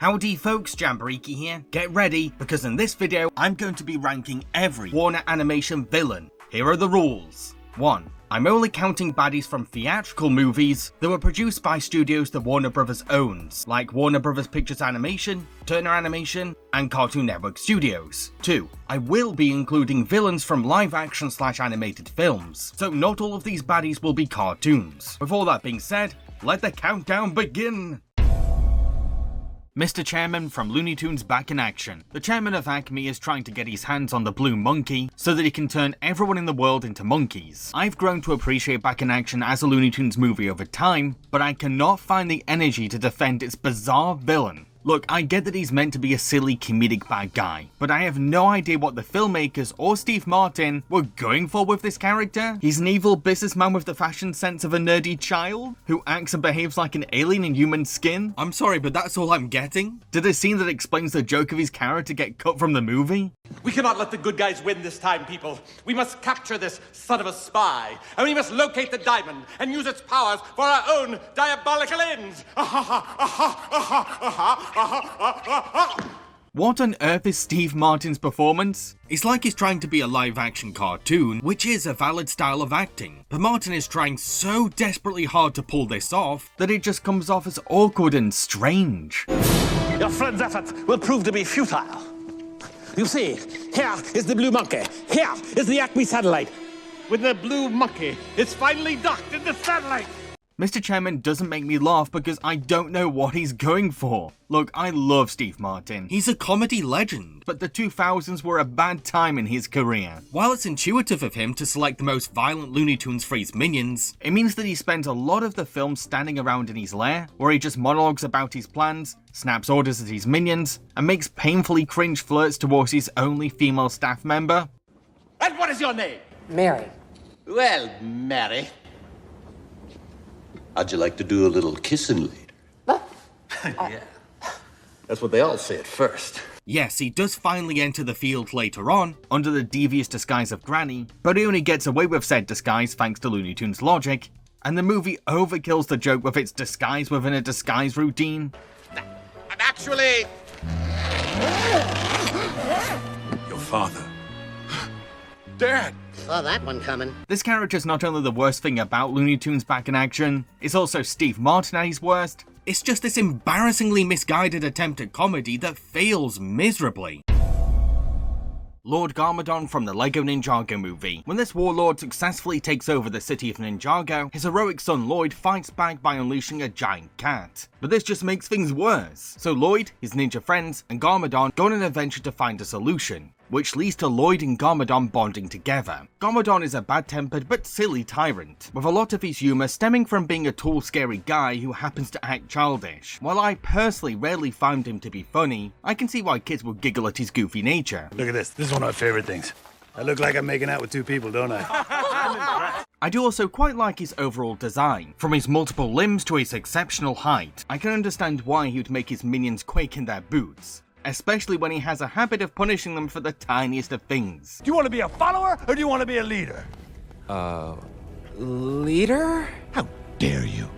Howdy folks, Jambareeqi here. Get ready, because in this video, I'm going to be ranking every Warner Animation villain. Here are the rules. 1. I'm only counting baddies from theatrical movies that were produced by studios that Warner Bros. Owns, like Warner Bros. Pictures Animation, Turner Animation, and Cartoon Network Studios. 2. I will be including villains from live-action/animated films, so not all of these baddies will be cartoons. With all that being said, let the countdown begin! Mr. Chairman from Looney Tunes back in action. The chairman of Acme is trying to get his hands on the blue monkey so that he can turn everyone in the world into monkeys. I've grown to appreciate Back in Action as a Looney Tunes movie over time, but I cannot find the energy to defend its bizarre villain. Look, I get that he's meant to be a silly comedic bad guy, but I have no idea what the filmmakers or Steve Martin were going for with this character. He's an evil businessman with the fashion sense of a nerdy child, who acts and behaves like an alien in human skin. I'm sorry, but that's all I'm getting. Did a scene that explains the joke of his character get cut from the movie? We cannot let the good guys win this time, people. We must capture this son of a spy, and we must locate the diamond and use its powers for our own diabolical ends. What on earth is Steve Martin's performance? It's like he's trying to be a live-action cartoon, which is a valid style of acting, but Martin is trying so desperately hard to pull this off that it just comes off as awkward and strange. Your friend's efforts will prove to be futile. You see, here is the blue monkey. Here is the Acme satellite. With the blue monkey, it's finally docked in the satellite. Mr. Chairman doesn't make me laugh because I don't know what he's going for. Look, I love Steve Martin. He's a comedy legend, but the 2000s were a bad time in his career. While it's intuitive of him to select the most violent Looney Tunes for his minions, it means that he spends a lot of the film standing around in his lair, where he just monologues about his plans, snaps orders at his minions, and makes painfully cringe flirts towards his only female staff member. And what is your name? Mary. Well, Mary. How'd you like to do a little kissing later? Yeah. That's what they all say at first. Yes, he does finally enter the field later on, under the devious disguise of Granny, but he only gets away with said disguise thanks to Looney Tunes logic, and the movie overkills the joke with its disguise within a disguise routine. And actually... Your father. Dad! Saw that one coming. This character is not only the worst thing about Looney Tunes Back in Action, it's also Steve Martin at his worst. It's just this embarrassingly misguided attempt at comedy that fails miserably. Lord Garmadon from the Lego Ninjago movie. When this warlord successfully takes over the city of Ninjago, his heroic son Lloyd fights back by unleashing a giant cat. But this just makes things worse. So Lloyd, his ninja friends, and Garmadon go on an adventure to find a solution, which leads to Lloyd and Garmadon bonding together. Garmadon is a bad-tempered but silly tyrant, with a lot of his humour stemming from being a tall, scary guy who happens to act childish. While I personally rarely find him to be funny, I can see why kids would giggle at his goofy nature. Look at this. This is one of my favorite things. I look like I'm making out with two people, don't I? I do also quite like his overall design. From his multiple limbs to his exceptional height, I can understand why he would make his minions quake in their boots, especially when he has a habit of punishing them for the tiniest of things. Do you want to be a follower or do you want to be a leader? Leader? How dare you?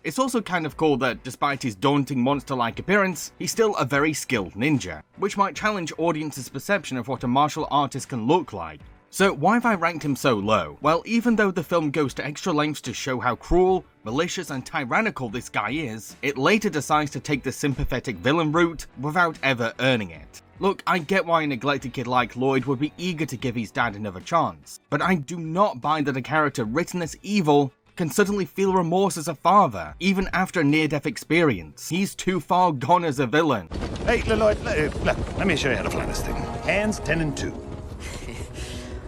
It's also kind of cool that, despite his daunting monster-like appearance, he's still a very skilled ninja, which might challenge audiences' perception of what a martial artist can look like. So why have I ranked him so low? Well, even though the film goes to extra lengths to show how cruel, malicious and tyrannical this guy is, it later decides to take the sympathetic villain route without ever earning it. Look, I get why a neglected kid like Lloyd would be eager to give his dad another chance, but I do not buy that a character written as evil can suddenly feel remorse as a father, even after a near-death experience. He's too far gone as a villain. Hey, Lloyd, look, let me show you how to fly this thing. Hands 10 and 2.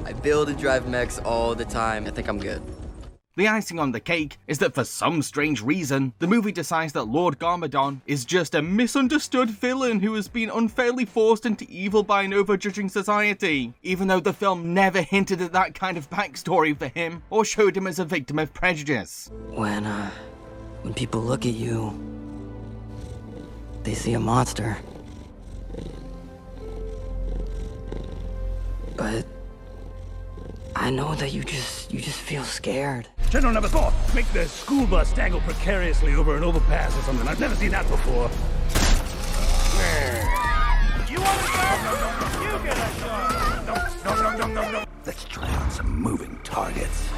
I build and drive mechs all the time. I think I'm good. The icing on the cake is that for some strange reason, the movie decides that Lord Garmadon is just a misunderstood villain who has been unfairly forced into evil by an overjudging society, even though the film never hinted at that kind of backstory for him or showed him as a victim of prejudice. When people look at you, they see a monster. But I know that you just feel scared. They don't have a thought. Make the school bus dangle precariously over an overpass or something. I've never seen that before. You want a shot? You get a shot. No. Let's try on some moving targets.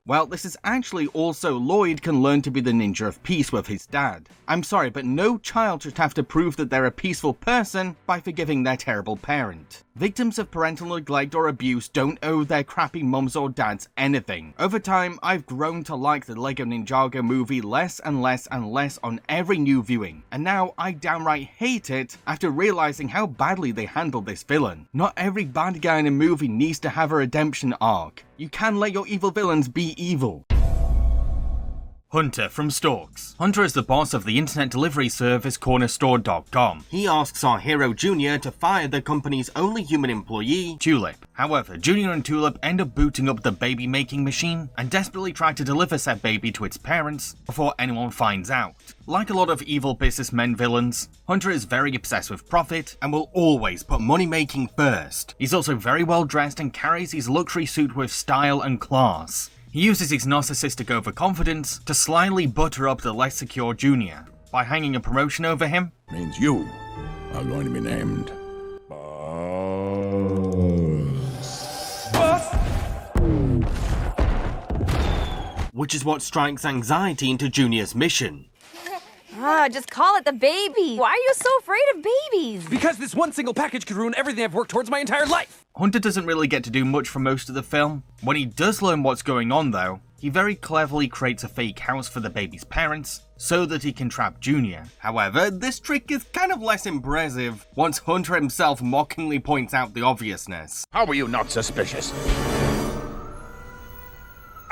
Well, this is actually also Lloyd can learn to be the ninja of peace with his dad. I'm sorry, but no child should have to prove that they're a peaceful person by forgiving their terrible parent. Victims of parental neglect or abuse don't owe their crappy mums or dads anything. Over time, I've grown to like the Lego Ninjago movie less and less and less on every new viewing, and now I downright hate it after realizing how badly they handled this villain. Not every bad guy in a movie needs to have a redemption arc. You can let your evil villains be evil. Hunter from Storks. Hunter is the boss of the internet delivery service cornerstore.com. He asks our hero Junior to fire the company's only human employee, Tulip. However, Junior and Tulip end up booting up the baby making machine and desperately try to deliver said baby to its parents before anyone finds out. Like a lot of evil businessmen villains, Hunter is very obsessed with profit and will always put money making first. He's also very well dressed and carries his luxury suit with style and class. He uses his narcissistic overconfidence to slyly butter up the less secure Junior by hanging a promotion over him. Means you are going to be named Boss. Which is what strikes anxiety into Junior's mission. Just call it the baby. Why are you so afraid of babies? Because this one single package could ruin everything I've worked towards my entire life. Hunter doesn't really get to do much for most of the film. When he does learn what's going on though, he very cleverly creates a fake house for the baby's parents so that he can trap Junior. However, this trick is kind of less impressive once Hunter himself mockingly points out the obviousness. How were you not suspicious?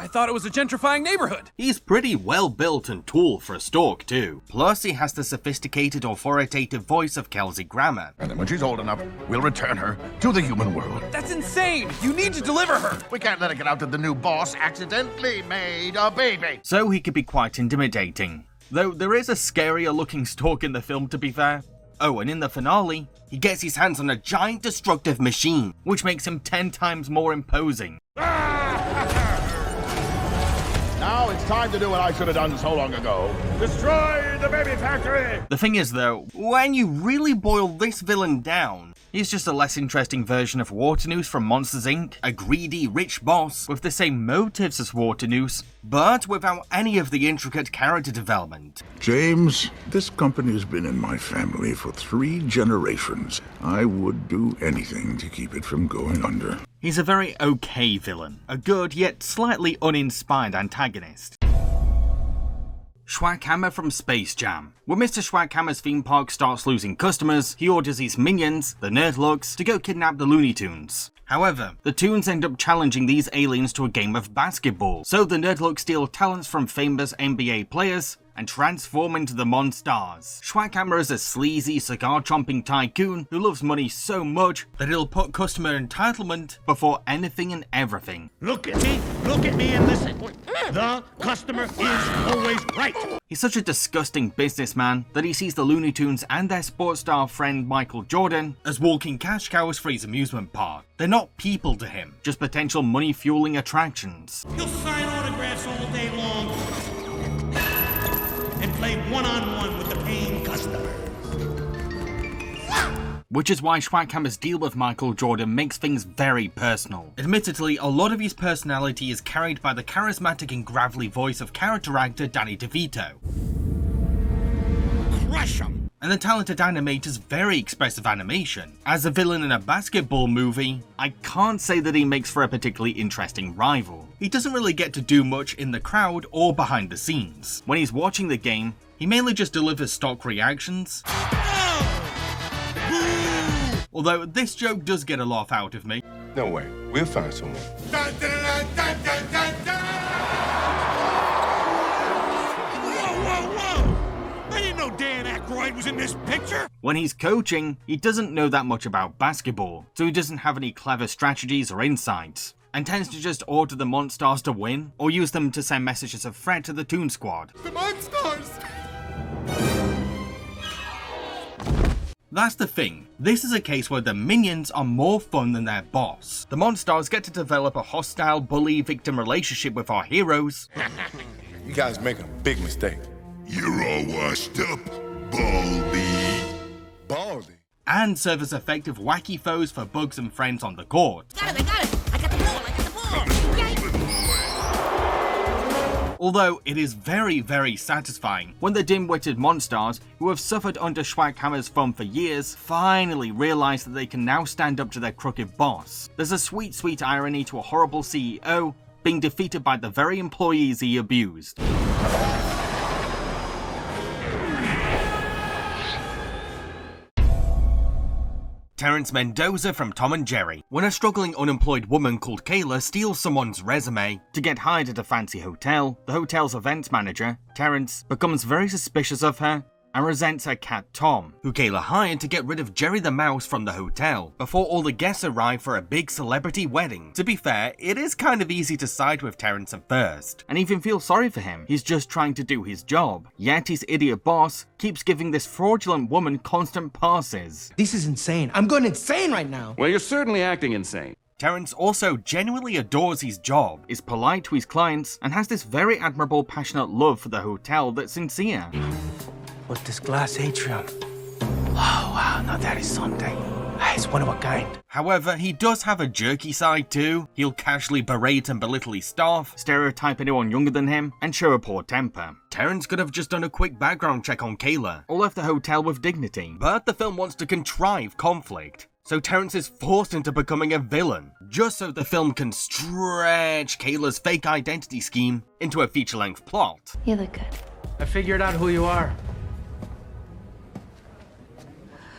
I thought it was a gentrifying neighborhood. He's pretty well built and tall for a stork too. Plus, he has the sophisticated, authoritative voice of Kelsey Grammer. And then when she's old enough, we'll return her to the human world. That's insane! You need to deliver her! We can't let her get out that the new boss accidentally made a baby. So he could be quite intimidating. Though there is a scarier looking stork in the film, to be fair. Oh, and in the finale, he gets his hands on a giant destructive machine, which makes him 10 times more imposing. Now it's time to do what I should have done so long ago. Destroy the baby factory! The thing is though, when you really boil this villain down, he's just a less interesting version of Waternoose from Monsters Inc., a greedy, rich boss with the same motives as Waternoose, but without any of the intricate character development. James, this company has been in my family for 3 generations. I would do anything to keep it from going under. He's a very okay villain, a good yet slightly uninspired antagonist. Schwack Hammer from Space Jam. When Mr. Schwack Hammer's theme park starts losing customers, he orders his minions, the Nerdlucks, to go kidnap the Looney Tunes. However, the Toons end up challenging these aliens to a game of basketball, so the Nerdlucks steal talents from famous NBA players and transform into the Monstars. Schwack Hammer is a sleazy, cigar-chomping tycoon who loves money so much that he'll put customer entitlement before anything and everything. Look at me and listen. The customer is always right. He's such a disgusting businessman that he sees the Looney Tunes and their sports star friend Michael Jordan as walking cash cows for his amusement park. They're not people to him, just potential money-fueling attractions. He'll sign autographs all day long and play one-on-one with the paying customers. Which is why Schwack Hammer's deal with Michael Jordan makes things very personal. Admittedly, a lot of his personality is carried by the charismatic and gravelly voice of character actor Danny DeVito. Crush 'em! And the talented animator's very expressive animation. As a villain in a basketball movie, I can't say that he makes for a particularly interesting rival. He doesn't really get to do much in the crowd or behind the scenes. When he's watching the game, he mainly just delivers stock reactions. Although this joke does get a laugh out of me. No way. We'll find someone. Whoa, whoa, whoa! I didn't know Dan Aykroyd was in this picture! When he's coaching, he doesn't know that much about basketball, so he doesn't have any clever strategies or insights, and tends to just order the Monstars to win, or use them to send messages of threat to the Toon Squad. The Monstars! That's the thing, this is a case where the minions are more fun than their boss. The Monstars get to develop a hostile bully-victim relationship with our heroes. You guys make a big mistake. You're all washed up, Baldy. Baldy? And serve as effective wacky foes for Bugs and friends on the court. Got it, I got the ball, Although it is very, very satisfying when the dim-witted Monstars, who have suffered under Schwack Hammer's thumb for years, finally realise that they can now stand up to their crooked boss. There's a sweet, sweet irony to a horrible CEO being defeated by the very employees he abused. Terren Mendoza from Tom and Jerry. When a struggling unemployed woman called Kayla steals someone's resume to get hired at a fancy hotel, the hotel's events manager, Terrence, becomes very suspicious of her and resents her cat Tom, who Kayla hired to get rid of Jerry the Mouse from the hotel before all the guests arrive for a big celebrity wedding. To be fair, it is kind of easy to side with Terrence at first, and even feel sorry for him. He's just trying to do his job, yet his idiot boss keeps giving this fraudulent woman constant passes. This is insane. I'm going insane right now. Well, you're certainly acting insane. Terrence also genuinely adores his job, is polite to his clients, and has this very admirable passionate love for the hotel that's sincere. What's this glass atrium? Oh wow, now that is something. It's one of a kind. However, he does have a jerky side too. He'll casually berate and belittle his staff, stereotype anyone younger than him, and show a poor temper. Terrence could have just done a quick background check on Kayla, or left the hotel with dignity, but the film wants to contrive conflict. So Terrence is forced into becoming a villain, just so the film can stretch Kayla's fake identity scheme into a feature-length plot. You look good. I figured out who you are.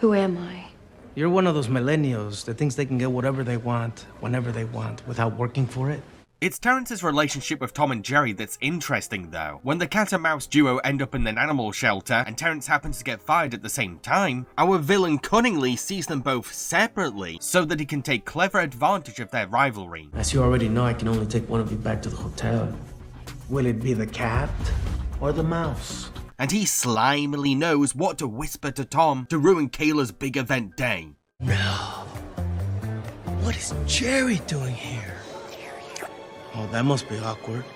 Who am I? You're one of those millennials that thinks they can get whatever they want, whenever they want, without working for it. It's Terrence's relationship with Tom and Jerry that's interesting though. When the cat and mouse duo end up in an animal shelter and Terrence happens to get fired at the same time, our villain cunningly sees them both separately so that he can take clever advantage of their rivalry. As you already know, I can only take one of you back to the hotel. Will it be the cat or the mouse? And he slimily knows what to whisper to Tom to ruin Kayla's big event day. No. What is Jerry doing here? Oh, that must be awkward,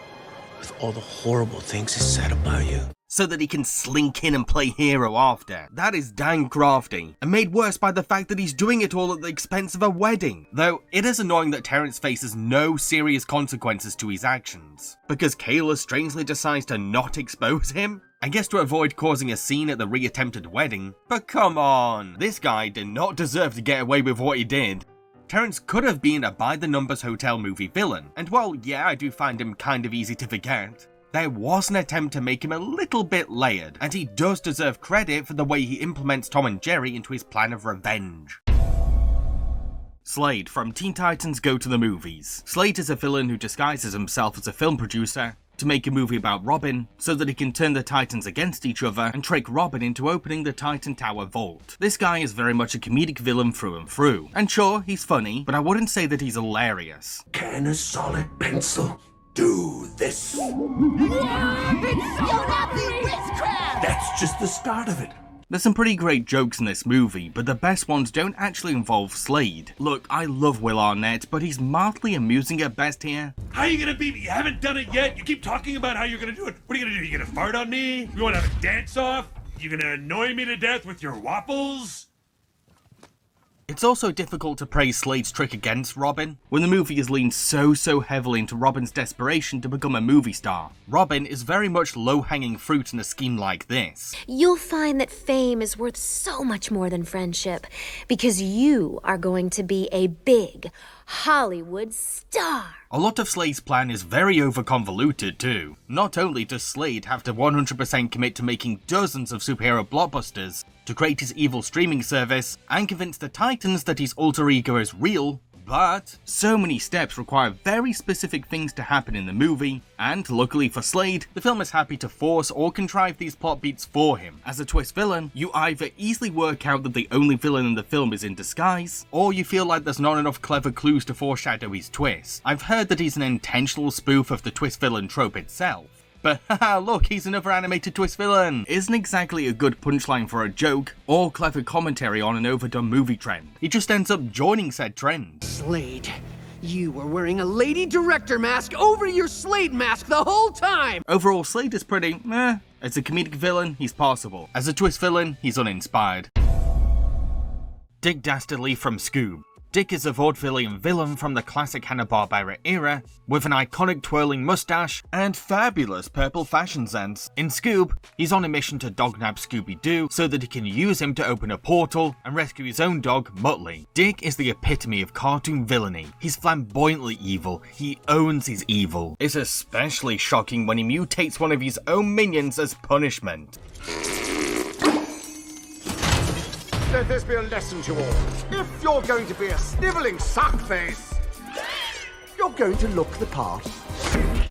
with all the horrible things he said about you. So that he can slink in and play hero after. That is dang crafty, and made worse by the fact that he's doing it all at the expense of a wedding. Though, it is annoying that Terrence faces no serious consequences to his actions, because Kayla strangely decides to not expose him? I guess to avoid causing a scene at the re-attempted wedding. But come on, this guy did not deserve to get away with what he did. Terrence could have been a by-the-numbers hotel movie villain, and while yeah, I do find him kind of easy to forget, there was an attempt to make him a little bit layered, and he does deserve credit for the way he implements Tom and Jerry into his plan of revenge. Slade from Teen Titans Go to the Movies. Slade is a villain who disguises himself as a film producer to make a movie about Robin, so that he can turn the Titans against each other and trick Robin into opening the Titan Tower vault. This guy is very much a comedic villain through and through, and sure, he's funny, but I wouldn't say that he's hilarious. Can a solid pencil do this? That's just the start of it. There's some pretty great jokes in this movie, but the best ones don't actually involve Slade. Look, I love Will Arnett, but he's mildly amusing at best here. How are you gonna beat me? You haven't done it yet. You keep talking about how you're gonna do it. What are you gonna do? You gonna fart on me? You wanna have a dance off? You gonna annoy me to death with your waffles? It's also difficult to praise Slade's trick against Robin, when the movie is leaned so heavily into Robin's desperation to become a movie star. Robin is very much low-hanging fruit in a scheme like this. You'll find that fame is worth so much more than friendship, because you are going to be a big Hollywood star. A lot of Slade's plan is very over-convoluted too. Not only does Slade have to 100% commit to making dozens of superhero blockbusters, to create his evil streaming service, and convince the Titans that his alter ego is real, but so many steps require very specific things to happen in the movie, and luckily for Slade, the film is happy to force or contrive these plot beats for him. As a twist villain, you either easily work out that the only villain in the film is in disguise, or you feel like there's not enough clever clues to foreshadow his twist. I've heard that he's an intentional spoof of the twist villain trope itself. But haha, look, he's another animated twist villain. Isn't exactly a good punchline for a joke or clever commentary on an overdone movie trend. He just ends up joining said trend. Slade, you were wearing a lady director mask over your Slade mask the whole time! Overall, Slade is pretty meh. As a comedic villain, he's passable. As a twist villain, he's uninspired. Dick Dastardly from Scoob. Dick is a vaudevillian villain from the classic Hanna-Barbera era, with an iconic twirling mustache and fabulous purple fashion sense. In Scoob, he's on a mission to dognab Scooby-Doo so that he can use him to open a portal and rescue his own dog, Muttley. Dick is the epitome of cartoon villainy. He's flamboyantly evil, he owns his evil. It's especially shocking when he mutates one of his own minions as punishment. Let this be a lesson to all. If you're going to be a snivelling suckface, you're going to look the part.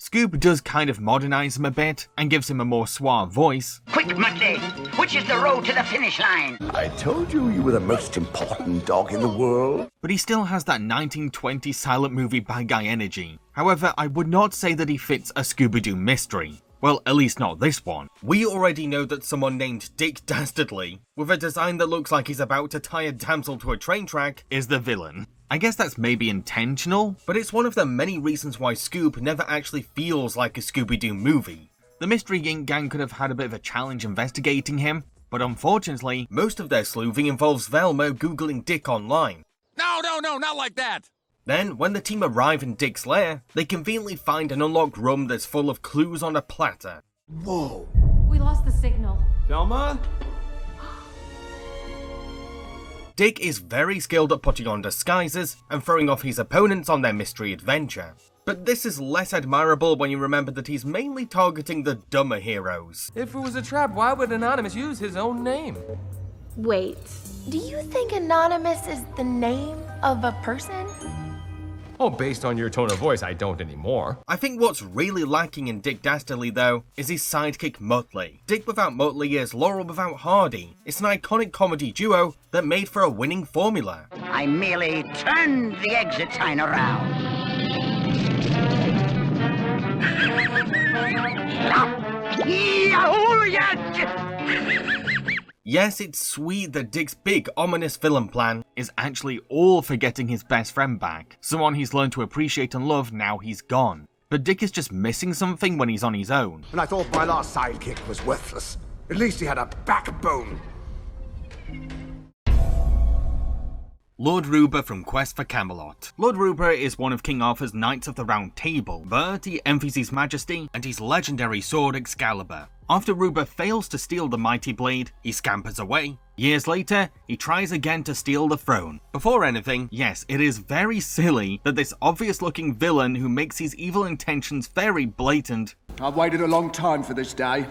Scoob does kind of modernize him a bit and gives him a more suave voice. Quick, Muttley! Which is the road to the finish line? I told you you were the most important dog in the world. But he still has that 1920s silent movie bad guy energy. However, I would not say that he fits a Scooby-Doo mystery. Well, at least not this one. We already know that someone named Dick Dastardly, with a design that looks like he's about to tie a damsel to a train track, is the villain. I guess that's maybe intentional, but it's one of the many reasons why Scoob never actually feels like a Scooby-Doo movie. The Mystery Inc. gang could have had a bit of a challenge investigating him, but unfortunately, most of their sleuthing involves Velma googling Dick online. No, not like that! Then, when the team arrive in Dick's lair, they conveniently find an unlocked room that's full of clues on a platter. Whoa. We lost the signal. Velma? Dick is very skilled at putting on disguises and throwing off his opponents on their mystery adventure. But this is less admirable when you remember that he's mainly targeting the dumber heroes. If it was a trap, why would Anonymous use his own name? Wait, do you think Anonymous is the name of a person? Oh, based on your tone of voice, I don't anymore. I think what's really lacking in Dick Dastardly, though, is his sidekick Muttley. Dick without Muttley is Laurel without Hardy. It's an iconic comedy duo that made for a winning formula. I merely turned the exit sign around. Yes, it's sweet that Dick's big, ominous villain plan is actually all for getting his best friend back, someone he's learned to appreciate and love now he's gone. But Dick is just missing something when he's on his own. And I thought my last sidekick was worthless. At least he had a backbone. Lord Ruber from Quest for Camelot. Lord Ruber is one of King Arthur's Knights of the Round Table, but he envies his majesty and his legendary sword Excalibur. After Ruber fails to steal the mighty blade, he scampers away. Years later, he tries again to steal the throne. Before anything, yes, it is very silly that this obvious-looking villain who makes his evil intentions very blatant. I've waited a long time for this day.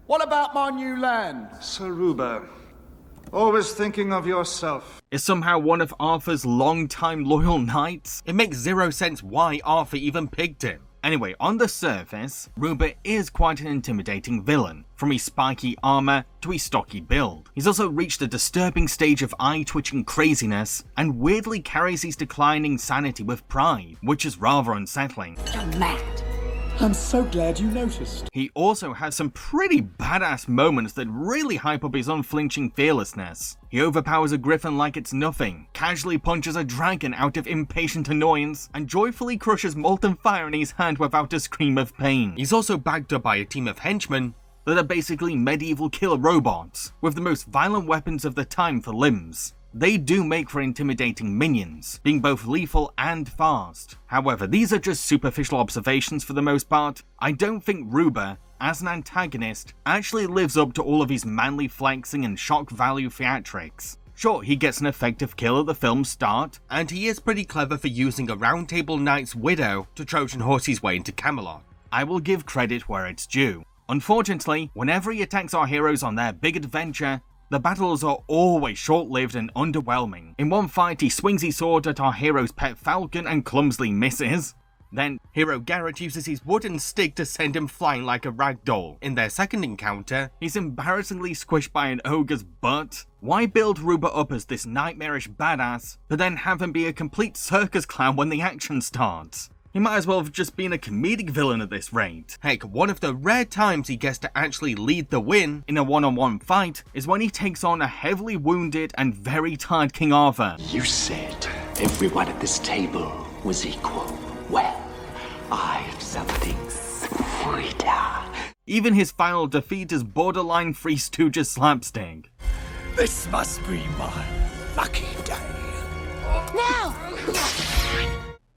What about my new land? Sir Ruber, always thinking of yourself. Is somehow one of Arthur's long-time loyal knights? It makes zero sense why Arthur even picked him. Anyway, on the surface, Ruber is quite an intimidating villain, from his spiky armor to his stocky build. He's also reached a disturbing stage of eye-twitching craziness, and weirdly carries his declining sanity with pride, which is rather unsettling. You're mad. I'm so glad you noticed. He also has some pretty badass moments that really hype up his unflinching fearlessness. He overpowers a griffin like it's nothing, casually punches a dragon out of impatient annoyance, and joyfully crushes molten fire in his hand without a scream of pain. He's also backed up by a team of henchmen that are basically medieval killer robots, with the most violent weapons of the time for limbs. They do make for intimidating minions, being both lethal and fast. However, these are just superficial observations for the most part. I don't think Ruber, as an antagonist, actually lives up to all of his manly flexing and shock value theatrics. Sure, he gets an effective kill at the film's start, and he is pretty clever for using a Round Table Knight's widow to Trojan horse his way into Camelot. I will give credit where it's due. Unfortunately, whenever he attacks our heroes on their big adventure, the battles are always short-lived and underwhelming. In one fight, he swings his sword at our hero's pet falcon and clumsily misses. Then, hero Garrett uses his wooden stick to send him flying like a rag doll. In their second encounter, he's embarrassingly squished by an ogre's butt. Why build Ruber up as this nightmarish badass, but then have him be a complete circus clown when the action starts? He might as well have just been a comedic villain at this rate. Heck, one of the rare times he gets to actually lead the win in a one-on-one fight is when he takes on a heavily wounded and very tired King Arthur. You said everyone at this table was equal. Well, I have something sweeter. Even his final defeat is borderline Three Stooges slapstick. This must be my lucky day. Now!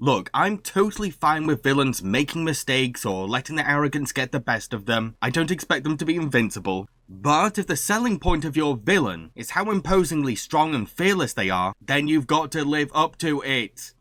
Look, I'm totally fine with villains making mistakes or letting their arrogance get the best of them. I don't expect them to be invincible. But if the selling point of your villain is how imposingly strong and fearless they are, then you've got to live up to it.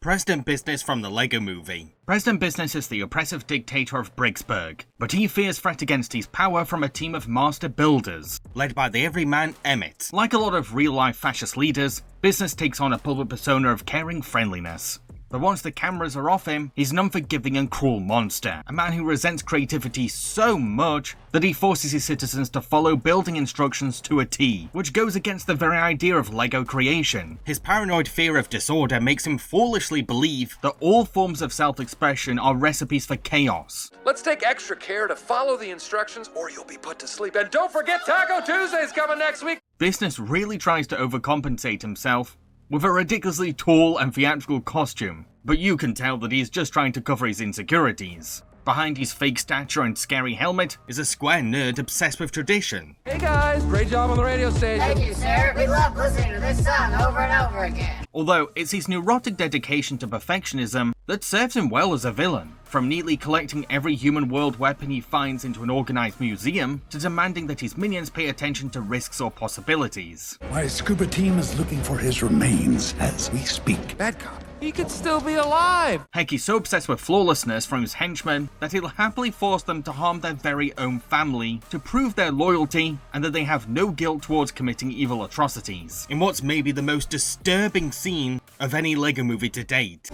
President Business from the Lego Movie. President Business is the oppressive dictator of Bricksburg, but he fears threat against his power from a team of master builders, led by the everyman Emmett. Like a lot of real-life fascist leaders, Business takes on a public persona of caring friendliness. But once the cameras are off him, he's an unforgiving and cruel monster, a man who resents creativity so much that he forces his citizens to follow building instructions to a T, which goes against the very idea of Lego creation. His paranoid fear of disorder makes him foolishly believe that all forms of self-expression are recipes for chaos. Let's take extra care to follow the instructions or you'll be put to sleep. And don't forget Taco Tuesday's coming next week! Business really tries to overcompensate himself with a ridiculously tall and theatrical costume, but you can tell that he's just trying to cover his insecurities. Behind his fake stature and scary helmet is a square nerd obsessed with tradition. Hey guys, great job on the radio station. Thank you, sir. We love listening to this song over and over again. Although it's his neurotic dedication to perfectionism that serves him well as a villain. From neatly collecting every human world weapon he finds into an organized museum, to demanding that his minions pay attention to risks or possibilities. My scuba team is looking for his remains as we speak. Bad cop. He could still be alive! Heck, he's so obsessed with flawlessness from his henchmen that he'll happily force them to harm their very own family to prove their loyalty and that they have no guilt towards committing evil atrocities. In what's maybe the most disturbing scene of any Lego movie to date.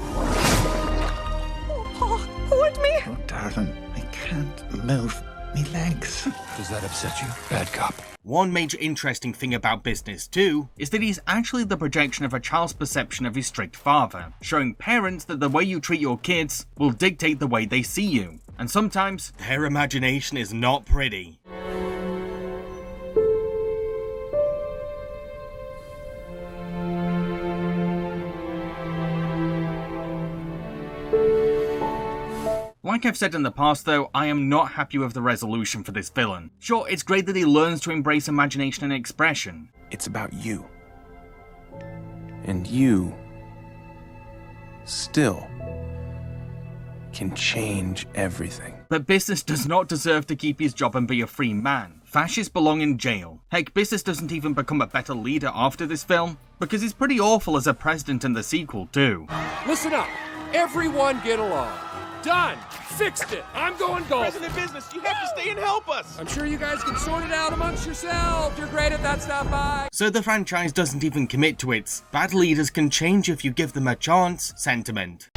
Hold me! Oh, darling, I can't move me legs. Does that upset you? Bad cop. One major interesting thing about Business too is that he's actually the projection of a child's perception of his strict father, showing parents that the way you treat your kids will dictate the way they see you, and sometimes their imagination is not pretty. Like I've said in the past though, I am not happy with the resolution for this villain. Sure, it's great that he learns to embrace imagination and expression. It's about you. And you still can change everything. But Business does not deserve to keep his job and be a free man. Fascists belong in jail. Heck, Business doesn't even become a better leader after this film, because he's pretty awful as a president in the sequel too. Listen up. Everyone get along. Done! Fixed it! I'm going golf! President Business, you have to stay and help us! I'm sure you guys can sort it out amongst yourselves! You're great at that stuff, bye! So the franchise doesn't even commit to its "bad leaders can change if you give them a chance" sentiment.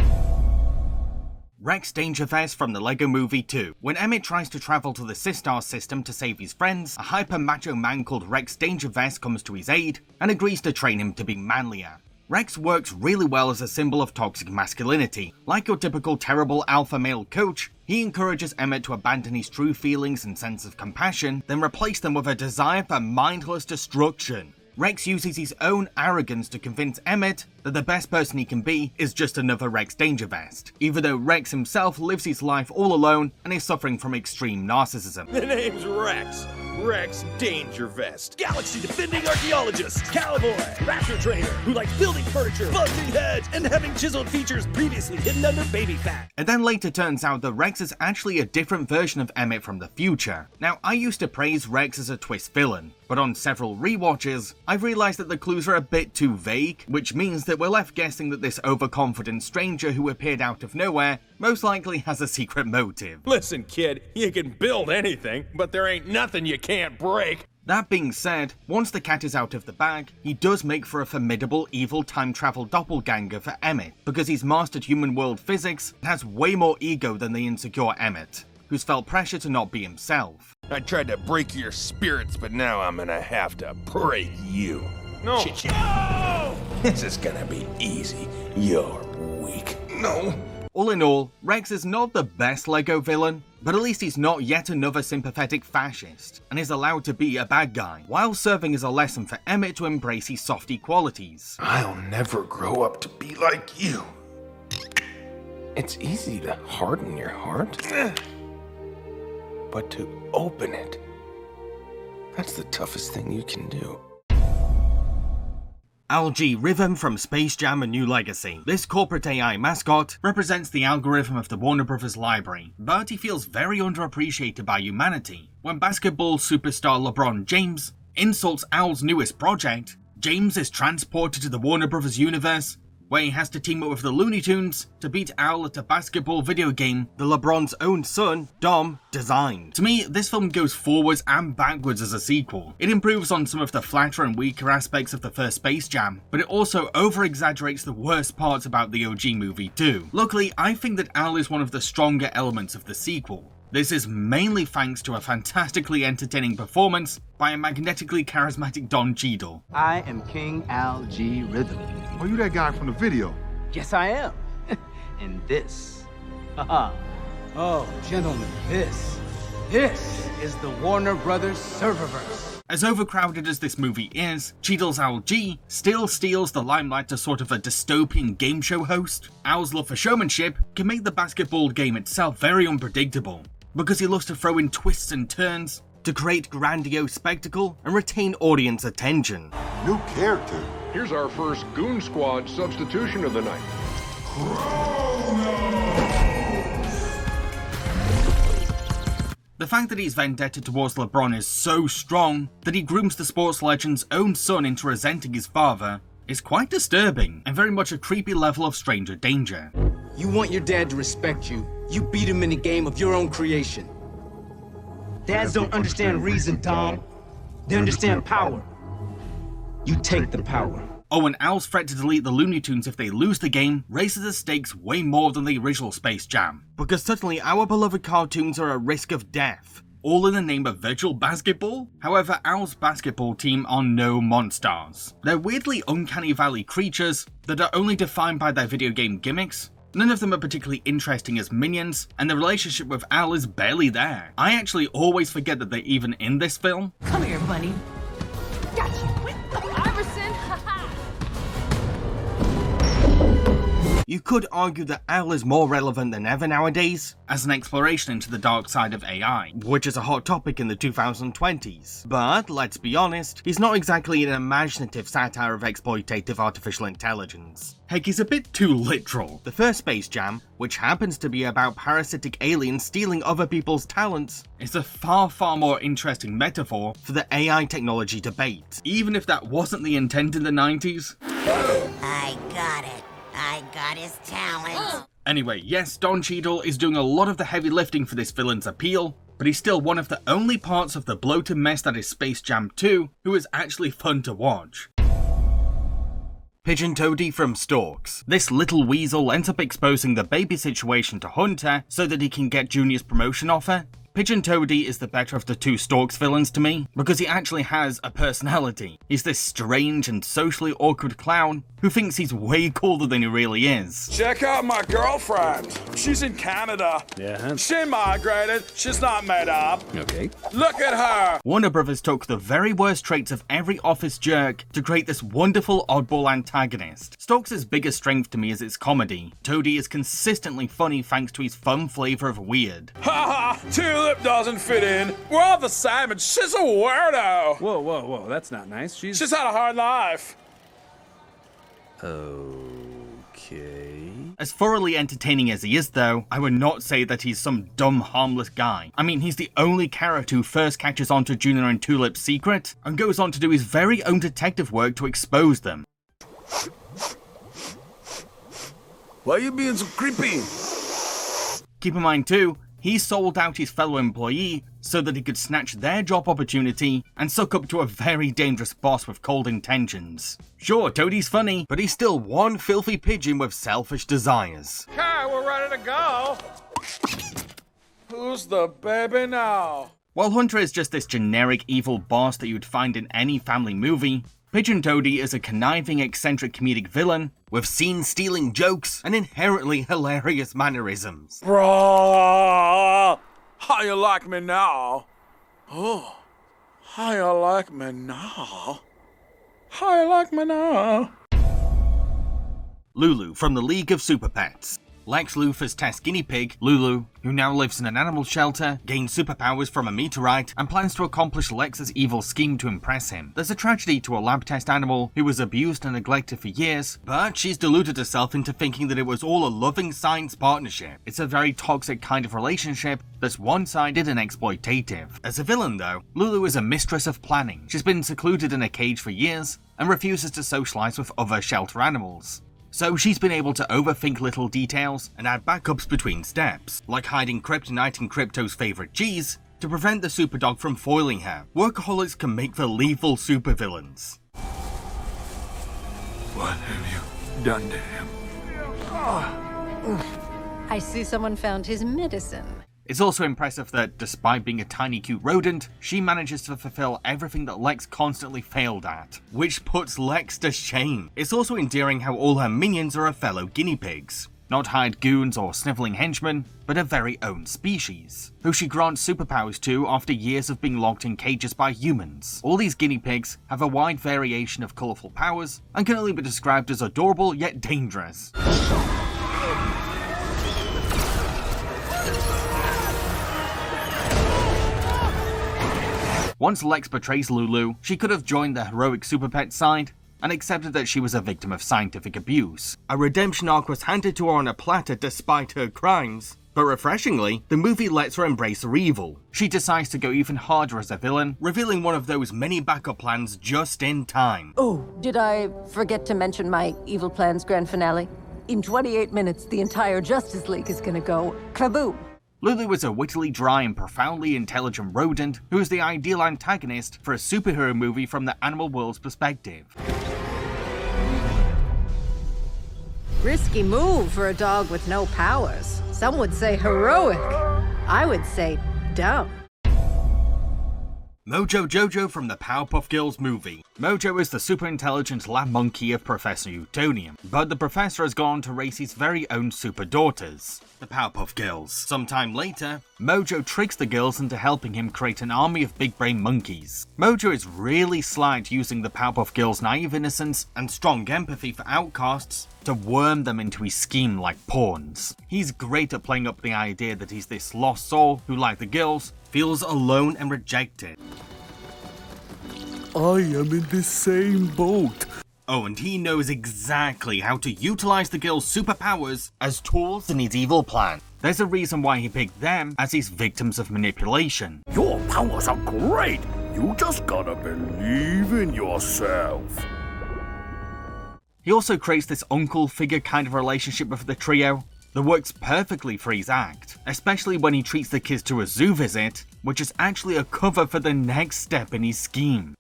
Rex Dangerfest from the Lego Movie 2. When Emmett tries to travel to the Sistar system to save his friends, a hyper-macho man called Rex Dangerfest comes to his aid and agrees to train him to be manlier. Rex works really well as a symbol of toxic masculinity. Like your typical terrible alpha male coach, he encourages Emmett to abandon his true feelings and sense of compassion, then replace them with a desire for mindless destruction. Rex uses his own arrogance to convince Emmett that the best person he can be is just another Rex Dangerfest, even though Rex himself lives his life all alone and is suffering from extreme narcissism. The name's Rex. Rex Dangervest. Galaxy defending archaeologist, cowboy, raptor trainer, who likes building furniture, busting heads, and having chiseled features previously hidden under baby fat. And then later turns out that Rex is actually a different version of Emmett from the future. Now, I used to praise Rex as a twist villain, but on several rewatches, I've realized that the clues are a bit too vague, which means that we're left guessing that this overconfident stranger who appeared out of nowhere most likely has a secret motive. Listen, kid, you can build anything, but there ain't nothing you can't break. That being said, once the cat is out of the bag, he does make for a formidable evil time travel doppelganger for Emmett, because he's mastered human world physics and has way more ego than the insecure Emmett, who's felt pressure to not be himself. I tried to break your spirits, but now I'm gonna have to break you. No! No! This is gonna be easy. You're weak. No. All in all, Rex is not the best LEGO villain, but at least he's not yet another sympathetic fascist, and is allowed to be a bad guy, while serving as a lesson for Emmett to embrace his softy qualities. I'll never grow up to be like you. It's easy to harden your heart, but to open it, that's the toughest thing you can do. ALG Rhythm from Space Jam: A New Legacy. This corporate AI mascot represents the algorithm of the Warner Bros. Library, but he feels very underappreciated by humanity. When basketball superstar LeBron James insults Owl's newest project, James is transported to the Warner Bros. Universe, where he has to team up with the Looney Tunes to beat Owl at a basketball video game that LeBron's own son, Dom, designed. To me, this film goes forwards and backwards as a sequel. It improves on some of the flatter and weaker aspects of the first Space Jam, but it also over-exaggerates the worst parts about the OG movie too. Luckily, I think that Owl is one of the stronger elements of the sequel. This is mainly thanks to a fantastically entertaining performance by a magnetically charismatic Don Cheadle. I am King ALG Rhythm. Oh, you that guy from the video? Yes, I am. And this. Haha. Oh, gentlemen, this is the Warner Brothers serververse. As overcrowded as this movie is, Cheadle's ALG still steals the limelight as sort of a dystopian game show host. Owl's love for showmanship can make the basketball game itself very unpredictable, because he loves to throw in twists and turns to create grandiose spectacle and retain audience attention. New character. Here's our first Goon Squad substitution of the night. The fact that his vendetta towards LeBron is so strong that he grooms the sports legend's own son into resenting his father is quite disturbing, and very much a creepy level of stranger danger. You want your dad to respect you. You beat him in a game of your own creation. Dads don't understand reason, Tom. They understand power. You take the power. Oh, and Owl's threat to delete the Looney Tunes if they lose the game raises the stakes way more than the original Space Jam, because suddenly our beloved cartoons are at risk of death, all in the name of virtual basketball. However, Owl's basketball team are no monsters. They're weirdly uncanny valley creatures that are only defined by their video game gimmicks. None of them are particularly interesting as minions, and the relationship with Owl is barely there. I actually always forget that they're even in this film. Come here, bunny. Got you. Iverson. You could argue that Owl is more relevant than ever nowadays, as an exploration into the dark side of AI, which is a hot topic in the 2020s. But, let's be honest, he's not exactly an imaginative satire of exploitative artificial intelligence. Heck, he's a bit too literal. The first Space Jam, which happens to be about parasitic aliens stealing other people's talents, is a far more interesting metaphor for the AI technology debate, even if that wasn't the intent in the 90s. I got it. I got his talent. Anyway, yes, Don Cheadle is doing a lot of the heavy lifting for this villain's appeal, but he's still one of the only parts of the bloated mess that is Space Jam 2 who is actually fun to watch. Pigeon Toady from Storks. This little weasel ends up exposing the baby situation to Hunter so that he can get Junior's promotion offer. Pigeon Toady is the better of the two Storks villains to me, because he actually has a personality. He's this strange and socially awkward clown who thinks he's way cooler than he really is. Check out my girlfriend. She's in Canada. Yeah. She migrated. She's not made up. Okay. Look at her. Warner Brothers took the very worst traits of every office jerk to create this wonderful oddball antagonist. Storks' biggest strength to me is its comedy. Toady is consistently funny thanks to his fun flavor of weird. Haha, Tulip doesn't fit in. We're all the same and she's a weirdo. Whoa, that's not nice. She's had a hard life. Okay. As thoroughly entertaining as he is though, I would not say that he's some dumb, harmless guy. I mean, he's the only character who first catches on to Junior and Tulip's secret, and goes on to do his very own detective work to expose them. Why are you being so creepy? Keep in mind too, he sold out his fellow employee so that he could snatch their job opportunity and suck up to a very dangerous boss with cold intentions. Sure, Toadie's funny, but he's still one filthy pigeon with selfish desires. Okay, we're ready to go. Who's the baby now? While Hunter is just this generic evil boss that you'd find in any family movie, Pigeon Toady is a conniving, eccentric comedic villain with scene-stealing jokes and inherently hilarious mannerisms. Bruh, how you like me now? Oh, how you like me now? How you like me now? Lulu from the League of Super Pets. Lex Luthor's test guinea pig, Lulu, who now lives in an animal shelter, gains superpowers from a meteorite and plans to accomplish Lex's evil scheme to impress him. There's a tragedy to a lab test animal who was abused and neglected for years, but she's deluded herself into thinking that it was all a loving science partnership. It's a very toxic kind of relationship that's one-sided and exploitative. As a villain though, Lulu is a mistress of planning. She's been secluded in a cage for years and refuses to socialize with other shelter animals. So she's been able to overthink little details and add backups between steps, like hiding kryptonite in Crypto's favorite cheese, to prevent the superdog from foiling her. Workaholics can make for lethal supervillains. What have you done to him? I see someone found his medicine. It's also impressive that, despite being a tiny cute rodent, she manages to fulfill everything that Lex constantly failed at, which puts Lex to shame. It's also endearing how all her minions are her fellow guinea pigs. Not hired goons or sniveling henchmen, but her very own species, who she grants superpowers to after years of being locked in cages by humans. All these guinea pigs have a wide variation of colourful powers and can only be described as adorable yet dangerous. Once Lex betrays Lulu, she could have joined the heroic super pet side and accepted that she was a victim of scientific abuse. A redemption arc was handed to her on a platter despite her crimes, but refreshingly, the movie lets her embrace her evil. She decides to go even harder as a villain, revealing one of those many backup plans just in time. Oh, did I forget to mention my evil plans grand finale? In 28 minutes, the entire Justice League is gonna go kaboom. Lulu is a wittily dry and profoundly intelligent rodent who is the ideal antagonist for a superhero movie from the animal world's perspective. Risky move for a dog with no powers. Some would say heroic. I would say dumb. Mojo Jojo from the Powerpuff Girls movie. Mojo is the super intelligent lab monkey of Professor Utonium, but the professor has gone to raise his very own super daughters, the Powerpuff Girls. Sometime later, Mojo tricks the girls into helping him create an army of big brain monkeys. Mojo is really sly at using the Powerpuff Girls' naive innocence and strong empathy for outcasts to worm them into his scheme like pawns. He's great at playing up the idea that he's this lost soul who, like the girls, feels alone and rejected. I am in the same boat. Oh, and he knows exactly how to utilize the girls' superpowers as tools in his evil plan. There's a reason why he picked them as his victims of manipulation. Your powers are great. You just gotta believe in yourself. He also creates this uncle figure kind of relationship with the trio that works perfectly for his act, especially when he treats the kids to a zoo visit, which is actually a cover for the next step in his scheme.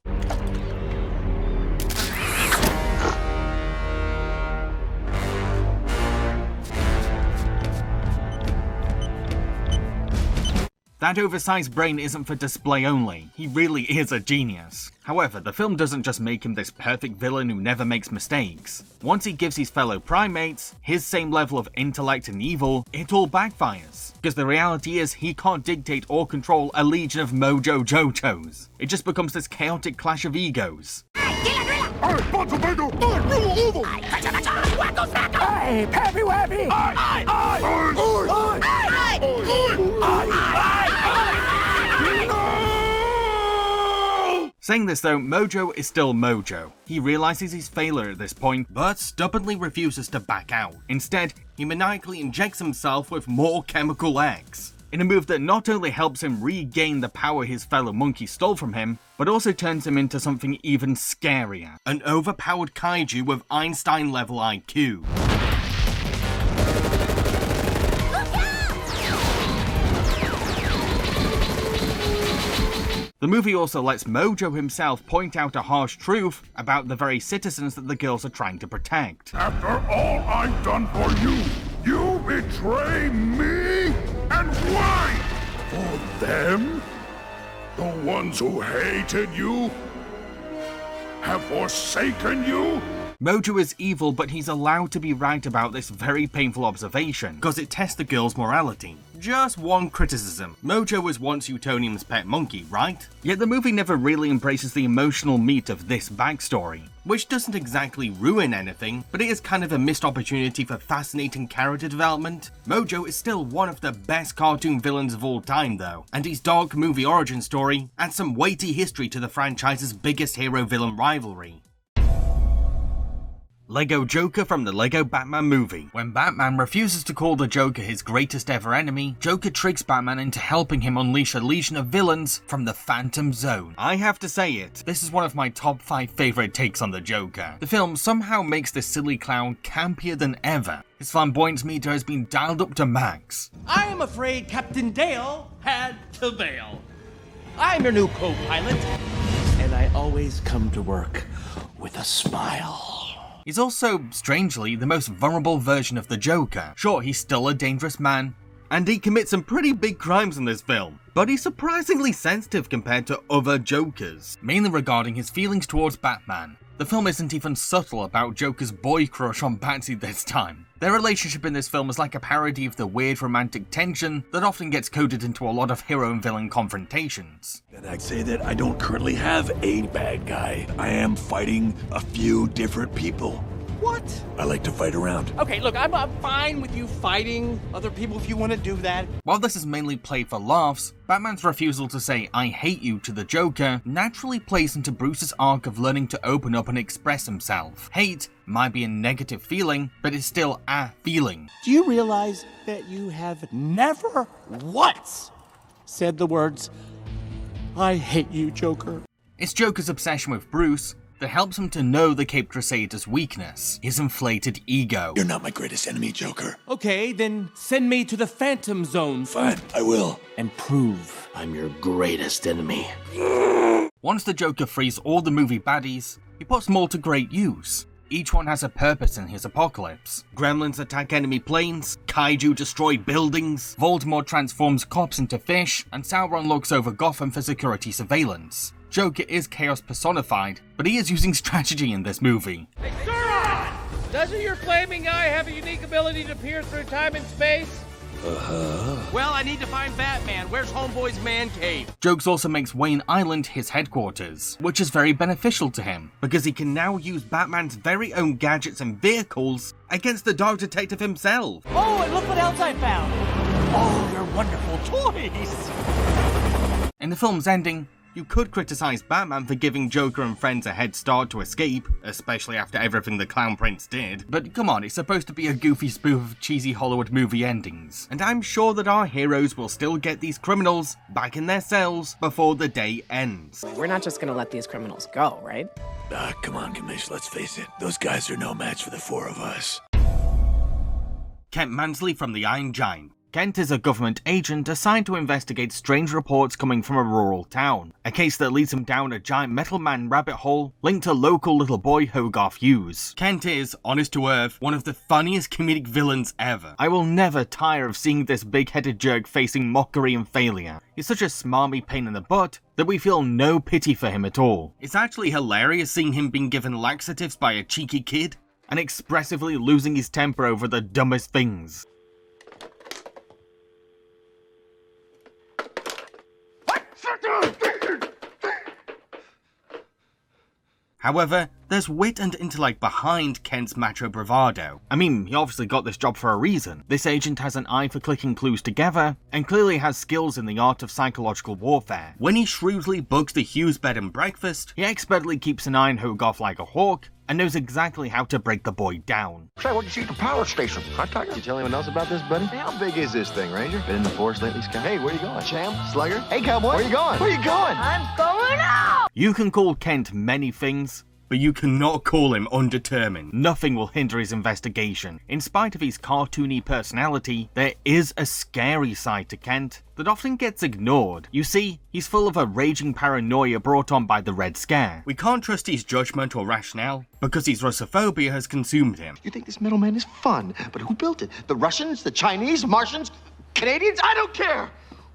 That oversized brain isn't for display only, he really is a genius. However, the film doesn't just make him this perfect villain who never makes mistakes. Once he gives his fellow primates his same level of intellect and evil, it all backfires. Because the reality is he can't dictate or control a legion of Mojo Jojos. It just becomes this chaotic clash of egos. Saying this though, Mojo is still Mojo. He realizes his failure at this point, but stubbornly refuses to back out. Instead, he maniacally injects himself with more chemical X, in a move that not only helps him regain the power his fellow monkeys stole from him, but also turns him into something even scarier. An overpowered kaiju with Einstein-level IQ. The movie also lets Mojo himself point out a harsh truth about the very citizens that the girls are trying to protect. After all I've done for you, you betray me? And why? For them? The ones who hated you? have forsaken you? Mojo is evil, but he's allowed to be right about this very painful observation, because it tests the girl's morality. Just one criticism: Mojo was once Utonium's pet monkey, right? Yet the movie never really embraces the emotional meat of this backstory, which doesn't exactly ruin anything, but it is kind of a missed opportunity for fascinating character development. Mojo is still one of the best cartoon villains of all time though, and his dark movie origin story adds some weighty history to the franchise's biggest hero-villain rivalry. Lego Joker from the Lego Batman movie. When Batman refuses to call the Joker his greatest ever enemy, Joker tricks Batman into helping him unleash a legion of villains from the Phantom Zone. I have to say it, this is one of my top 5 favourite takes on the Joker. The film somehow makes this silly clown campier than ever. His flamboyance meter has been dialed up to max. I am afraid Captain Dale had to bail. I'm your new co-pilot, and I always come to work with a smile. He's also, strangely, the most vulnerable version of the Joker. Sure, he's still a dangerous man, and he commits some pretty big crimes in this film, but he's surprisingly sensitive compared to other Jokers, mainly regarding his feelings towards Batman. The film isn't even subtle about Joker's boy crush on Patsy this time. Their relationship in this film is like a parody of the weird romantic tension that often gets coded into a lot of hero and villain confrontations. And I'd say that I don't currently have a bad guy. I am fighting a few different people. What? I like to fight around. Okay, look, I'm fine with you fighting other people if you want to do that. While this is mainly played for laughs, Batman's refusal to say "I hate you" to the Joker naturally plays into Bruce's arc of learning to open up and express himself. Hate might be a negative feeling, but it's still a feeling. Do you realize that you have never once said the words, "I hate you, Joker"? It's Joker's obsession with Bruce that helps him to know the Caped Crusader's weakness, his inflated ego. You're not my greatest enemy, Joker. Okay, then send me to the Phantom Zone. Fine, I will. And prove I'm your greatest enemy. Once the Joker frees all the movie baddies, he puts them all to great use. Each one has a purpose in his apocalypse. Gremlins attack enemy planes, Kaiju destroy buildings, Voldemort transforms cops into fish, and Sauron looks over Gotham for security surveillance. Joker is chaos personified, but he is using strategy in this movie. Hey, SORA! Doesn't your flaming eye have a unique ability to peer through time and space? Well, I need to find Batman. Where's Homeboy's man cave? Jokes also makes Wayne Island his headquarters, which is very beneficial to him, because he can now use Batman's very own gadgets and vehicles against the Dark Detective himself. Oh, and look what else I found! Oh, your wonderful toys! In the film's ending, you could criticize Batman for giving Joker and friends a head start to escape, especially after everything the Clown Prince did, but come on, it's supposed to be a goofy spoof of cheesy Hollywood movie endings, and I'm sure that our heroes will still get these criminals back in their cells before the day ends. We're not just gonna let these criminals go, right? Come on, Commish, let's face it. Those guys are no match for the 4 of us. Kent Mansley from The Iron Giant. Kent is a government agent assigned to investigate strange reports coming from a rural town, a case that leads him down a giant metal man rabbit hole linked to local little boy Hogarth Hughes. Kent is, honest to earth, one of the funniest comedic villains ever. I will never tire of seeing this big-headed jerk facing mockery and failure. He's such a smarmy pain in the butt that we feel no pity for him at all. It's actually hilarious seeing him being given laxatives by a cheeky kid and expressively losing his temper over the dumbest things. However, there's wit and intellect behind Kent's macho bravado. I mean, he obviously got this job for a reason. This agent has an eye for clicking clues together, and clearly has skills in the art of psychological warfare. When he shrewdly bugs the Hughes bed and breakfast, he expertly keeps an eye on Hogarth like a hawk, and knows exactly how to break the boy down. Say, what'd you see at the power station? Huh, Tiger? You tell anyone else about this, buddy? Hey, how big is this thing, Ranger? Been in the forest lately, Scott? Hey, where you going? Champ? Slugger? Hey, cowboy? Where you going? Where you going? I'm going out! You can call Kent many things, but you cannot call him undetermined. Nothing will hinder his investigation. In spite of his cartoony personality, there is a scary side to Kent that often gets ignored. You see, he's full of a raging paranoia brought on by the Red Scare. We can't trust his judgment or rationale, because his Russophobia has consumed him. You think this middleman is fun, but who built it? The Russians? The Chinese? Martians? Canadians? I don't care!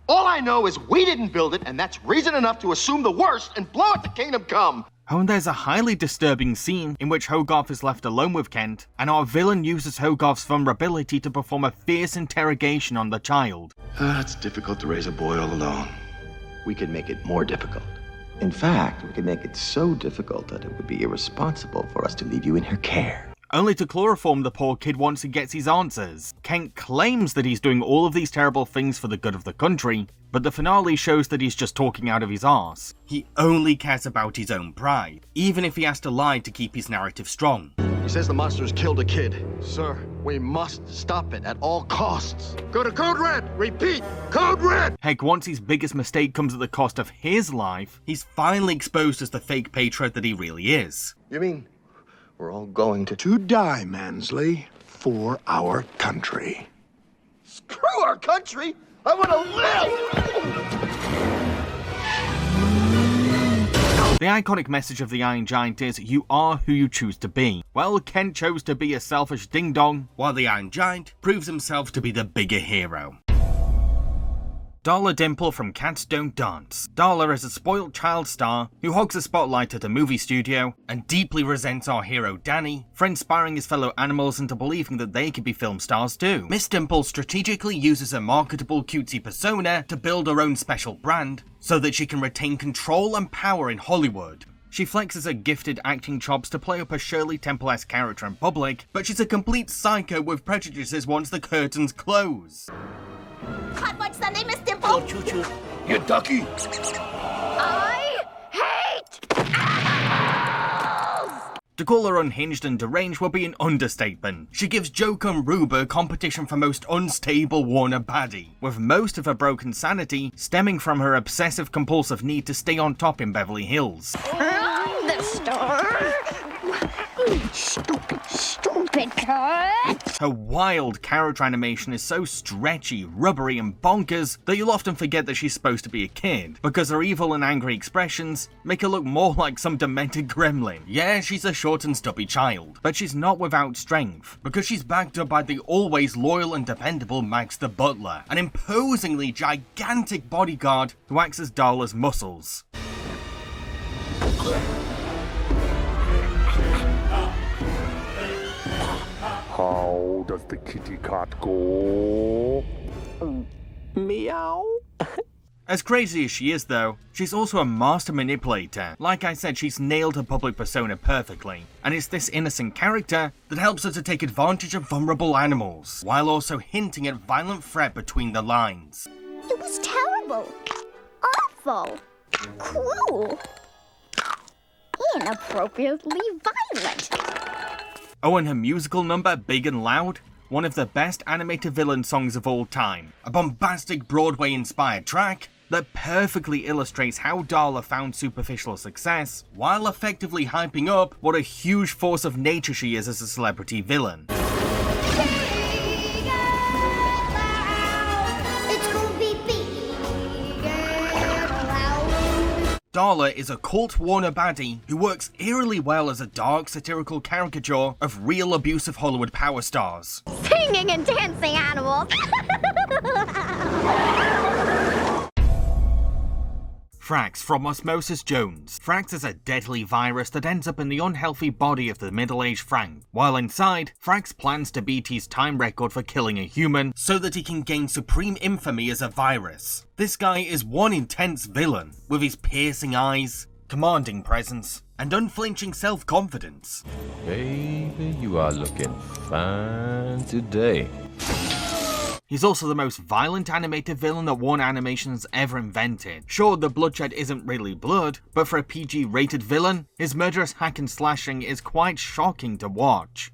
All I know is we didn't build it, and that's reason enough to assume the worst and blow it to kingdom come. Oh, and there's a highly disturbing scene in which Hogarth is left alone with Kent, and our villain uses Hogarth's vulnerability to perform a fierce interrogation on the child. It's difficult to raise a boy all alone. We could make it more difficult. In fact, we could make it so difficult that it would be irresponsible for us to leave you in her care. Only to chloroform the poor kid once he gets his answers. Kent claims that he's doing all of these terrible things for the good of the country, but the finale shows that he's just talking out of his arse. He only cares about his own pride, even if he has to lie to keep his narrative strong. He says the monster's killed a kid. Sir, we must stop it at all costs. Go to Code Red! Repeat! Code Red! Heck, once his biggest mistake comes at the cost of his life, he's finally exposed as the fake patriot that he really is. You mean we're all going to die, Mansley, for our country. Screw our country! I want to live! The iconic message of the Iron Giant is, you are who you choose to be. Well, Kent chose to be a selfish ding-dong, while the Iron Giant proves himself to be the bigger hero. Darla Dimple from Cats Don't Dance. Darla is a spoilt child star who hogs the spotlight at a movie studio and deeply resents our hero Danny for inspiring his fellow animals into believing that they could be film stars too. Miss Dimple strategically uses a marketable cutesy persona to build her own special brand so that she can retain control and power in Hollywood. She flexes her gifted acting chops to play up a Shirley Temple-esque character in public, but she's a complete psycho with prejudices once the curtains close. Hot Fudge Sundae, Miss Dimple! Yo, choo-choo. You ducky! I hate animals! To call her unhinged and deranged would be an understatement. She gives Joker and Ruber competition for most unstable Warner baddie, with most of her broken sanity stemming from her obsessive-compulsive need to stay on top in Beverly Hills. I'm the star! Stupid cut! Her wild character animation is so stretchy, rubbery, and bonkers that you'll often forget that she's supposed to be a kid, because her evil and angry expressions make her look more like some demented gremlin. Yeah, she's a short and stubby child, but she's not without strength, because she's backed up by the always loyal and dependable Max the Butler, an imposingly gigantic bodyguard who acts as Darla's muscles. How does the kitty cat go? Meow. As crazy as she is though, she's also a master manipulator. Like I said, she's nailed her public persona perfectly, and it's this innocent character that helps her to take advantage of vulnerable animals, while also hinting at violent threat between the lines. It was terrible. Awful. Cruel. Inappropriately violent. Oh, and her musical number, Big and Loud? One of the best animated villain songs of all time. A bombastic Broadway-inspired track that perfectly illustrates how Darla found superficial success, while effectively hyping up what a huge force of nature she is as a celebrity villain. Darla is a cult Warner baddie who works eerily well as a dark, satirical caricature of real abusive Hollywood power stars. Singing and dancing animals! Frax from Osmosis Jones. Frax is a deadly virus that ends up in the unhealthy body of the middle-aged Frank. While inside, Frax plans to beat his time record for killing a human so that he can gain supreme infamy as a virus. This guy is one intense villain, with his piercing eyes, commanding presence, and unflinching self-confidence. Baby, you are looking fine today. He's also the most violent animated villain that Warner Animation's ever invented. Sure, the bloodshed isn't really blood, but for a PG-rated villain, his murderous hack and slashing is quite shocking to watch.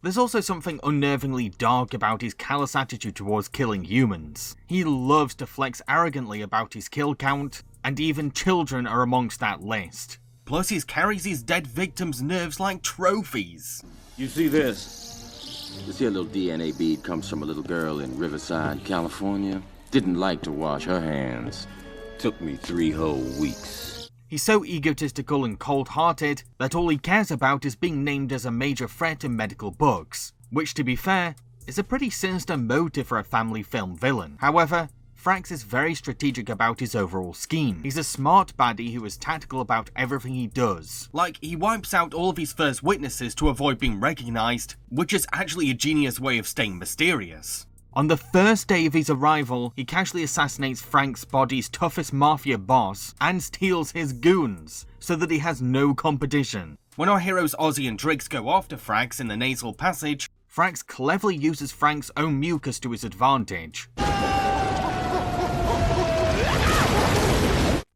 There's also something unnervingly dark about his callous attitude towards killing humans. He loves to flex arrogantly about his kill count, and even children are amongst that list. Plus, he carries his dead victims' nerves like trophies. You see this? This here little DNA bead comes from a little girl in Riverside, California. Didn't like to wash her hands. Took me 3 whole weeks. He's so egotistical and cold-hearted that all he cares about is being named as a major threat in medical books, which, to be fair, is a pretty sinister motive for a family film villain. However, Frax is very strategic about his overall scheme. He's a smart baddie who is tactical about everything he does. Like, he wipes out all of his first witnesses to avoid being recognized, which is actually a genius way of staying mysterious. On the first day of his arrival, he casually assassinates Frank's body's toughest mafia boss and steals his goons, so that he has no competition. When our heroes Ozzy and Drix go after Frax in the nasal passage, Frax cleverly uses Frank's own mucus to his advantage.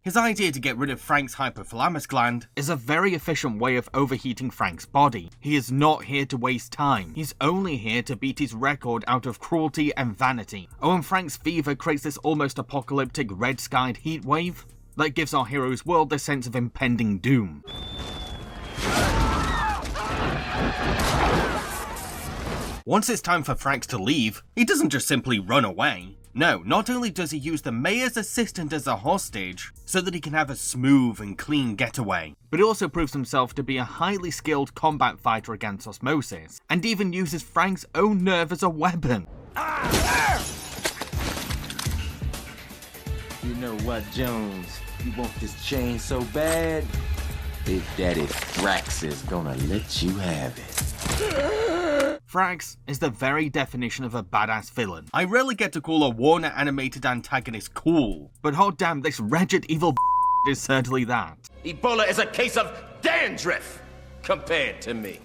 His idea to get rid of Frank's hypothalamus gland is a very efficient way of overheating Frank's body. He is not here to waste time. He's only here to beat his record out of cruelty and vanity. Oh, and Frank's fever creates this almost apocalyptic red-skied heat wave that gives our hero's world a sense of impending doom. Once it's time for Frax to leave, he doesn't just simply run away. No, not only does he use the mayor's assistant as a hostage, so that he can have a smooth and clean getaway, but he also proves himself to be a highly skilled combat fighter against osmosis, and even uses Frank's own nerve as a weapon. You know what, Jones? You want this chain so bad? Big Daddy Frax is gonna let you have it. Frax is the very definition of a badass villain. I rarely get to call a Warner animated antagonist cool, but hot damn, this wretched evil is certainly that. Ebola is a case of dandruff compared to me.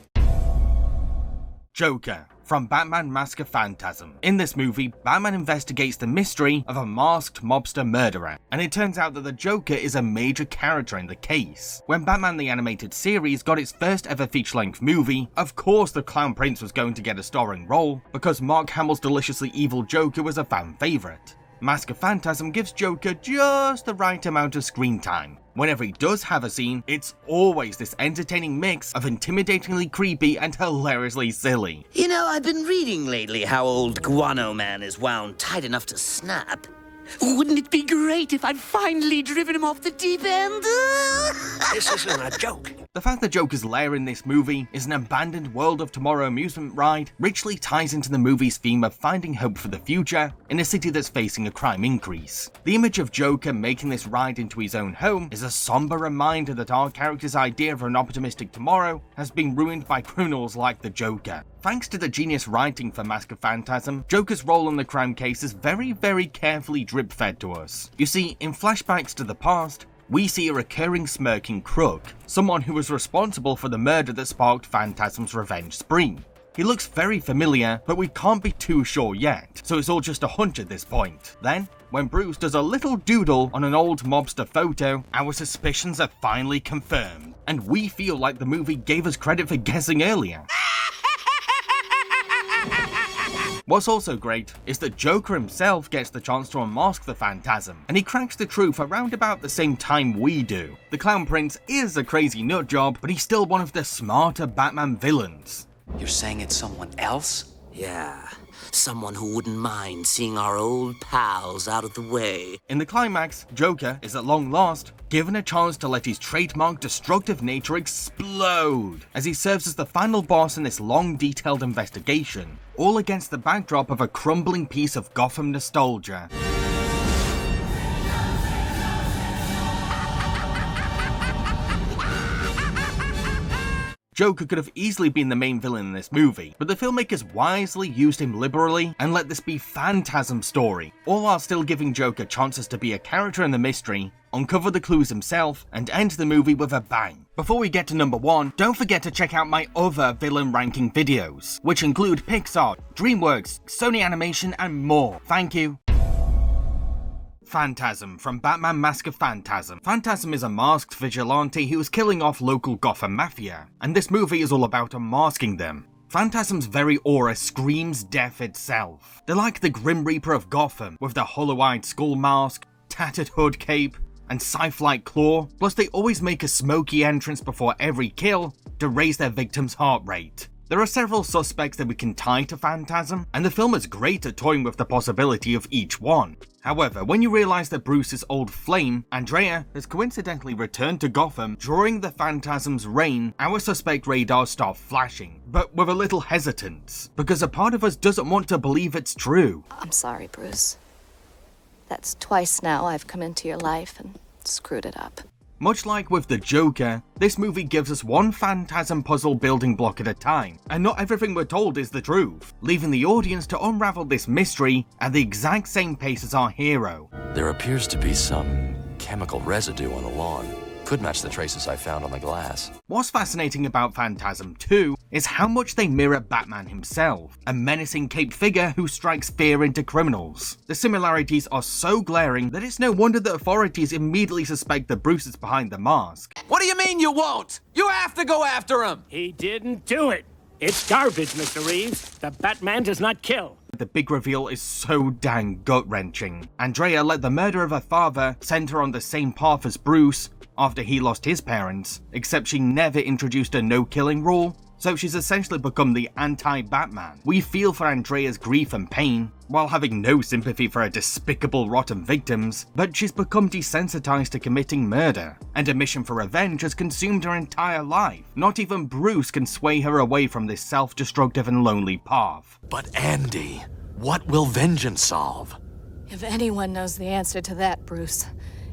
Joker, from Batman Mask of Phantasm. In this movie, Batman investigates the mystery of a masked mobster murderer, and it turns out that the Joker is a major character in the case. When Batman the Animated Series got its first ever feature-length movie, of course the Clown Prince was going to get a starring role, because Mark Hamill's deliciously evil Joker was a fan favourite. Mask of Phantasm gives Joker just the right amount of screen time. Whenever he does have a scene, it's always this entertaining mix of intimidatingly creepy and hilariously silly. You know, I've been reading lately how old Guano Man is wound tight enough to snap. Wouldn't it be great if I'd finally driven him off the deep end? This isn't a joke. The fact that Joker's lair in this movie is an abandoned World of Tomorrow amusement ride richly ties into the movie's theme of finding hope for the future in a city that's facing a crime increase. The image of Joker making this ride into his own home is a somber reminder that our character's idea of an optimistic tomorrow has been ruined by criminals like the Joker. Thanks to the genius writing for Mask of Phantasm, Joker's role in the crime case is very, very carefully drip-fed to us. You see, in flashbacks to the past, we see a recurring smirking crook, someone who was responsible for the murder that sparked Phantasm's revenge spree. He looks very familiar, but we can't be too sure yet, so it's all just a hunch at this point. Then, when Bruce does a little doodle on an old mobster photo, our suspicions are finally confirmed, and we feel like the movie gave us credit for guessing earlier. What's also great is that Joker himself gets the chance to unmask the Phantasm, and he cracks the truth around about the same time we do. The Clown Prince is a crazy nutjob, but he's still one of the smarter Batman villains. You're saying it's someone else? Yeah, someone who wouldn't mind seeing our old pals out of the way. In the climax, Joker is at long last given a chance to let his trademark destructive nature explode, as he serves as the final boss in this long, detailed investigation, all against the backdrop of a crumbling piece of Gotham nostalgia. Joker could have easily been the main villain in this movie, but the filmmakers wisely used him liberally and let this be Phantasm's story, all while still giving Joker chances to be a character in the mystery, uncover the clues himself, and end the movie with a bang. Before we get to number 1, don't forget to check out my other villain ranking videos, which include Pixar, DreamWorks, Sony Animation, and more. Thank you. Phantasm, from Batman Mask of Phantasm. Phantasm is a masked vigilante who is killing off local Gotham mafia, and this movie is all about unmasking them. Phantasm's very aura screams death itself. They're like the Grim Reaper of Gotham, with the hollow-eyed skull mask, tattered hood cape, and scythe-like claw, plus they always make a smoky entrance before every kill to raise their victim's heart rate. There are several suspects that we can tie to Phantasm, and the film is great at toying with the possibility of each one. However, when you realise that Bruce's old flame, Andrea, has coincidentally returned to Gotham during the Phantasm's reign, our suspect radars start flashing, but with a little hesitance, because a part of us doesn't want to believe it's true. I'm sorry, Bruce. That's twice now I've come into your life and screwed it up. Much like with the Joker, this movie gives us one Phantasm puzzle building block at a time, and not everything we're told is the truth, leaving the audience to unravel this mystery at the exact same pace as our hero. There appears to be some chemical residue on the lawn. Could match the traces I found on the glass. What's fascinating about Phantasm 2 is how much they mirror Batman himself, a menacing caped figure who strikes fear into criminals. The similarities are so glaring that it's no wonder that authorities immediately suspect that Bruce is behind the mask. What do you mean you won't? You have to go after him! He didn't do it. It's garbage, Mr. Reeves. The Batman does not kill. The big reveal is so dang gut-wrenching. Andrea let the murder of her father send her on the same path as Bruce after he lost his parents, except she never introduced a no-killing rule, so she's essentially become the anti-Batman. We feel for Andrea's grief and pain, while having no sympathy for her despicable, rotten victims, but she's become desensitized to committing murder, and a mission for revenge has consumed her entire life. Not even Bruce can sway her away from this self-destructive and lonely path. But Andy, what will vengeance solve? If anyone knows the answer to that, Bruce,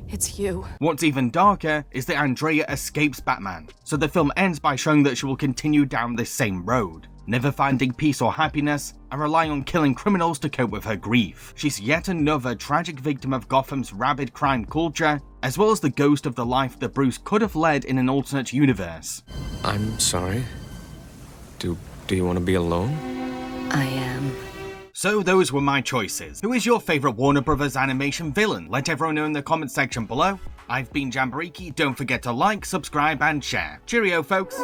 it's you. What's even darker is that Andrea escapes Batman, so the film ends by showing that she will continue down this same road, never finding peace or happiness, and relying on killing criminals to cope with her grief. She's yet another tragic victim of Gotham's rabid crime culture, as well as the ghost of the life that Bruce could have led in an alternate universe. I'm sorry. Do you want to be alone? I am. So those were my choices. Who is your favourite Warner Brothers animation villain? Let everyone know in the comment section below. I've been Jambareeqi. Don't forget to like, subscribe and share. Cheerio, folks.